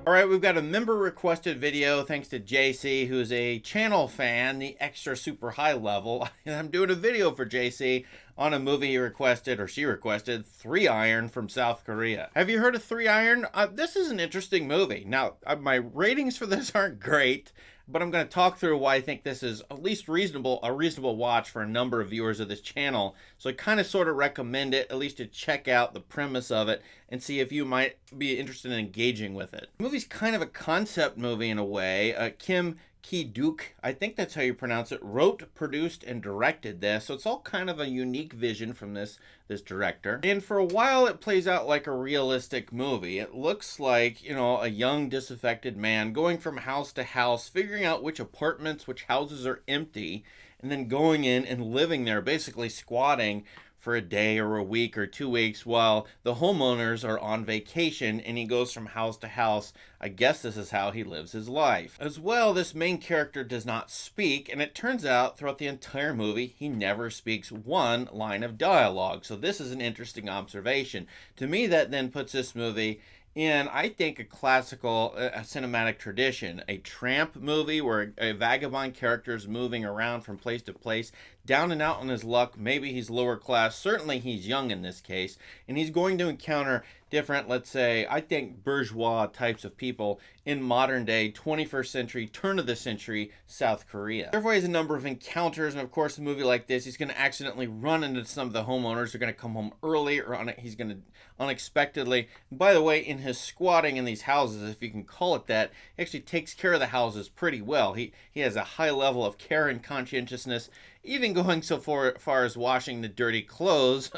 All right, we've got a member requested video thanks to JC, who's a channel fan, the extra super high level. I'm doing a video for JC on a movie he requested, or she requested, 3 Iron from South Korea. Have you heard of 3 Iron? This is an interesting movie. Now, my ratings for this aren't great, but I'm going to talk through why I think this is at least a reasonable watch for a number of viewers of this channel. So I kind of sort of recommend it, at least to check out the premise of it and see if you might be interested in engaging with it. The movie's kind of a concept movie in a way. Kim Ki-duk, I think that's how you pronounce it, wrote, produced, and directed this. So it's all kind of a unique vision from this director. And for a while, it plays out like a realistic movie. It looks like, a young disaffected man going from house to house, figuring out which apartments, which houses are empty, and then going in and living there, basically squatting for a day or a week or 2 weeks while the homeowners are on vacation, and he goes from house to house. I guess this is how he lives his life. As well, this main character does not speak, and it turns out throughout the entire movie, he never speaks one line of dialogue. So this is an interesting observation. To me, that then puts this movie in, I think, a classical cinematic tradition. A tramp movie where a vagabond character is moving around from place to place, down and out on his luck. Maybe he's lower class. Certainly he's young in this case. And he's going to encounter different, let's say, I think, bourgeois types of people in modern day, 21st century, turn of the century South Korea. Therefore, he has a number of encounters. And of course, a movie like this, he's going to accidentally run into some of the homeowners. They're going to come home early, or he's going to unexpectedly. And by the way, in his squatting in these houses, if you can call it that, he actually takes care of the houses pretty well. He has a high level of care and conscientiousness, even going so far as washing the dirty clothes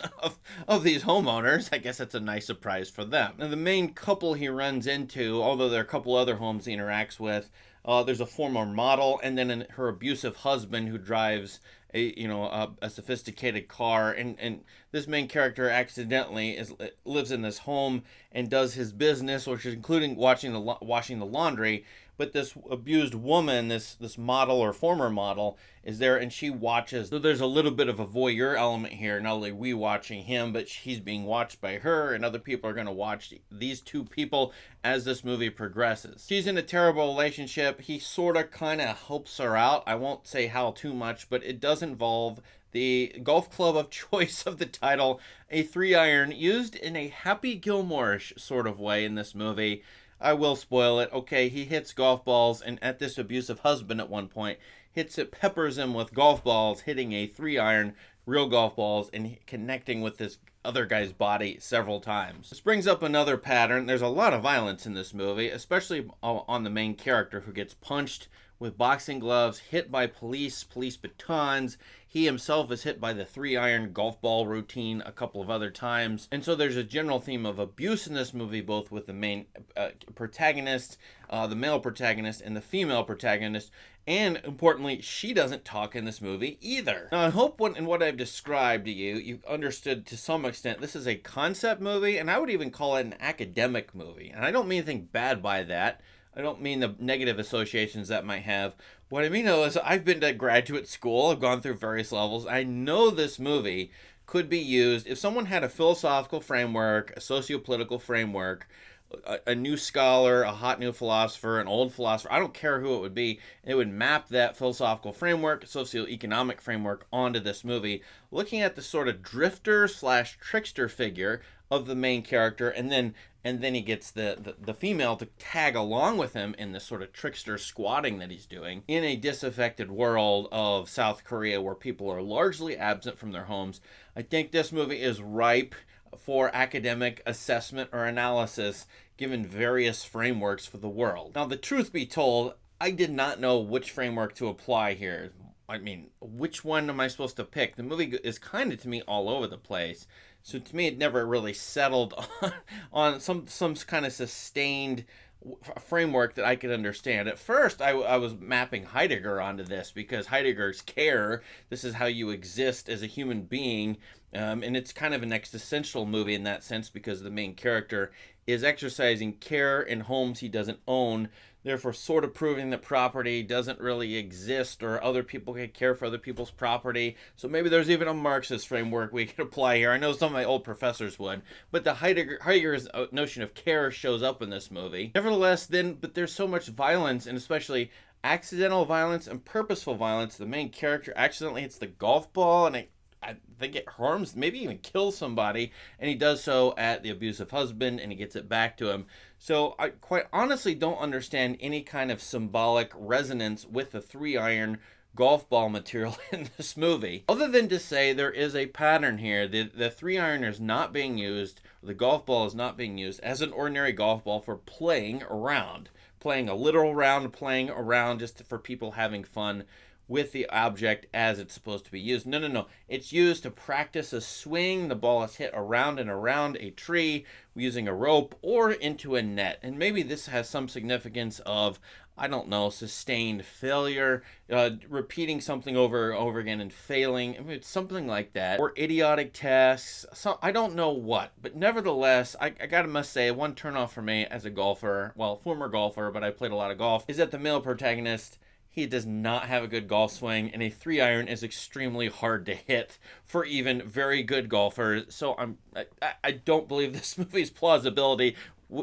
of these homeowners. I guess that's a nice surprise for them. Now, the main couple he runs into, although there are a couple other homes he interacts with, there's a former model, and then her abusive husband who drives a sophisticated car, and this main character accidentally lives in this home and does his business, which is including washing the laundry. But this abused woman, this model or former model, is there, and she watches. So there's a little bit of a voyeur element here. Not only we watching him, but he's being watched by her, and other people are going to watch these two people as this movie progresses. She's in a terrible relationship. He sort of kind of helps her out. I won't say how too much, but it does involve the golf club of choice of the title, a 3 iron, used in a Happy Gilmore-ish sort of way in this movie. I will spoil it. Okay, he hits golf balls, and at this abusive husband at one point, peppers him with golf balls, hitting a 3 iron, real golf balls, and connecting with this other guy's body several times. This brings up another pattern. There's a lot of violence in this movie, especially on the main character, who gets punched with boxing gloves, hit by police batons. He himself is hit by the 3 iron golf ball routine a couple of other times. And so there's a general theme of abuse in this movie, both with the main protagonist, the male protagonist, and the female protagonist. And importantly, she doesn't talk in this movie either. Now, I hope in what I've described to you, you've understood to some extent this is a concept movie, and I would even call it an academic movie. And I don't mean anything bad by that. I don't mean the negative associations that might have. What I mean, though, is I've been to graduate school. I've gone through various levels. I know this movie could be used if someone had a philosophical framework, a socio-political framework, a new scholar, a hot new philosopher, an old philosopher. I don't care who it would be. It would map that philosophical framework, socioeconomic framework onto this movie, looking at the sort of drifter / trickster figure of the main character, and then he gets the female to tag along with him in this sort of trickster squatting that he's doing in a disaffected world of South Korea where people are largely absent from their homes. I think this movie is ripe for academic assessment or analysis given various frameworks for the world. Now, the truth be told, I did not know which framework to apply here. I mean, which one am I supposed to pick? The movie is kind of, to me, all over the place. So to me, it never really settled on some kind of sustained framework that I could understand. At first, I was mapping Heidegger onto this because Heidegger's care, this is how you exist as a human being And it's kind of an existential movie in that sense because the main character is exercising care in homes he doesn't own, therefore sort of proving that property doesn't really exist or other people can care for other people's property. So maybe there's even a Marxist framework we could apply here. I know some of my old professors would, but the Heidegger's notion of care shows up in this movie. Nevertheless, but there's so much violence, and especially accidental violence and purposeful violence. The main character accidentally hits the golf ball, and I think it harms, maybe even kills somebody, and he does so at the abusive husband, and he gets it back to him. So I quite honestly don't understand any kind of symbolic resonance with the 3-iron golf ball material in this movie, other than to say there is a pattern here. The 3-iron is not being used, the golf ball is not being used as an ordinary golf ball for playing around, playing a literal round, playing around just for people having fun with the object as it's supposed to be used. No. It's used to practice a swing. The ball is hit around and around a tree using a rope or into a net. And maybe this has some significance of, I don't know, sustained failure, repeating something over and over again and failing. I mean, it's something like that. Or idiotic tasks. So I don't know what. But nevertheless, I must say, one turnoff for me as a golfer, well, former golfer, but I played a lot of golf, is that the male protagonist, he does not have a good golf swing, and a 3-iron is extremely hard to hit for even very good golfers. So I don't believe this movie's plausibility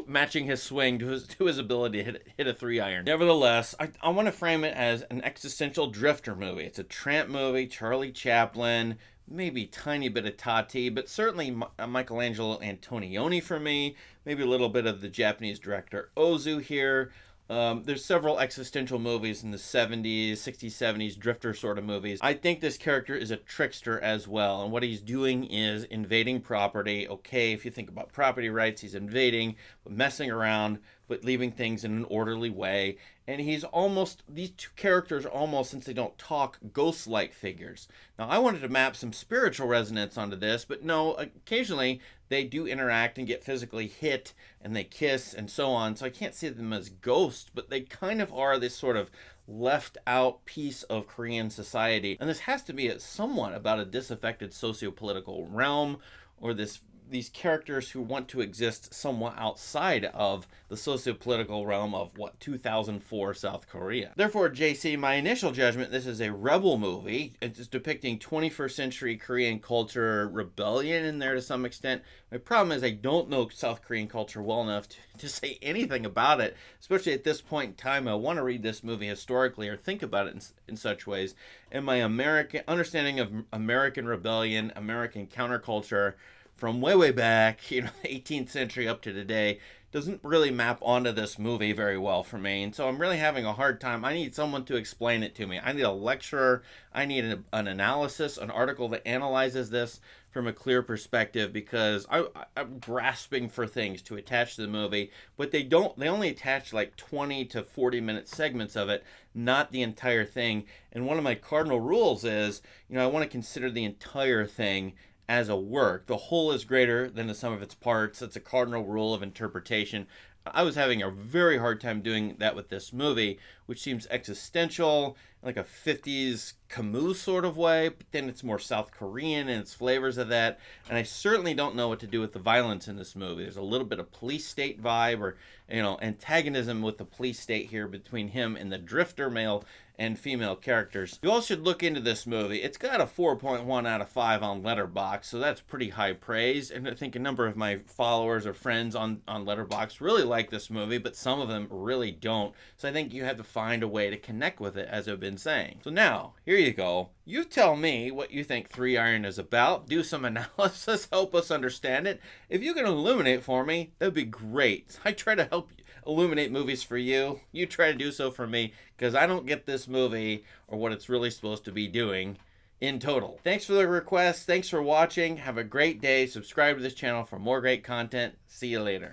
matching his swing to his ability to hit a 3-iron. Nevertheless, I want to frame it as an existential drifter movie. It's a tramp movie, Charlie Chaplin, maybe tiny bit of Tati, but certainly Michelangelo Antonioni for me, maybe a little bit of the Japanese director Ozu here. There's several existential movies in the 70s, 60s, 70s, drifter sort of movies. I think this character is a trickster as well, and what he's doing is invading property. Okay, if you think about property rights, he's invading, but messing around, but leaving things in an orderly way. And these two characters are almost, since they don't talk, ghost-like figures. Now, I wanted to map some spiritual resonance onto this, but no, occasionally they do interact and get physically hit, and they kiss and so on. So I can't see them as ghosts, but they kind of are this sort of left out piece of Korean society. And this has to be somewhat about a disaffected socio-political realm, or these characters who want to exist somewhat outside of the socio-political realm of, 2004 South Korea. Therefore, JC, my initial judgment, this is a rebel movie. It's depicting 21st century Korean culture, rebellion in there to some extent. My problem is I don't know South Korean culture well enough to say anything about it, especially at this point in time. I want to read this movie historically or think about it in such ways. And my understanding of American rebellion, American counterculture, from way back, the 18th century up to today, doesn't really map onto this movie very well for me. And so I'm really having a hard time. I need someone to explain it to me. I need a lecturer. I need an analysis, an article that analyzes this from a clear perspective, because I'm grasping for things to attach to the movie, but they only attach like 20 to 40 minute segments of it, not the entire thing. And one of my cardinal rules is, I want to consider the entire thing as a work. The whole is greater than the sum of its parts. It's a cardinal rule of interpretation. I was having a very hard time doing that with this movie, which seems existential, like a 50s Camus sort of way, but then it's more South Korean and its flavors of that. And I certainly don't know what to do with the violence in this movie. There's a little bit of police state vibe, or antagonism with the police state here between him and the drifter male and female characters. You all should look into this movie. It's got a 4.1 out of 5 on Letterboxd, so that's pretty high praise. And I think a number of my followers or friends on Letterboxd really like this movie, but some of them really don't. So I think you have to find a way to connect with it, as I've been saying. So now, here you go. You tell me what you think 3-iron is about. Do some analysis, help us understand it. If you can illuminate for me, that'd be great. I try to help illuminate movies for you. You try to do so for me, because I don't get this movie or what it's really supposed to be doing in total. Thanks for the request. Thanks for watching. Have a great day. Subscribe to this channel for more great content. See you later.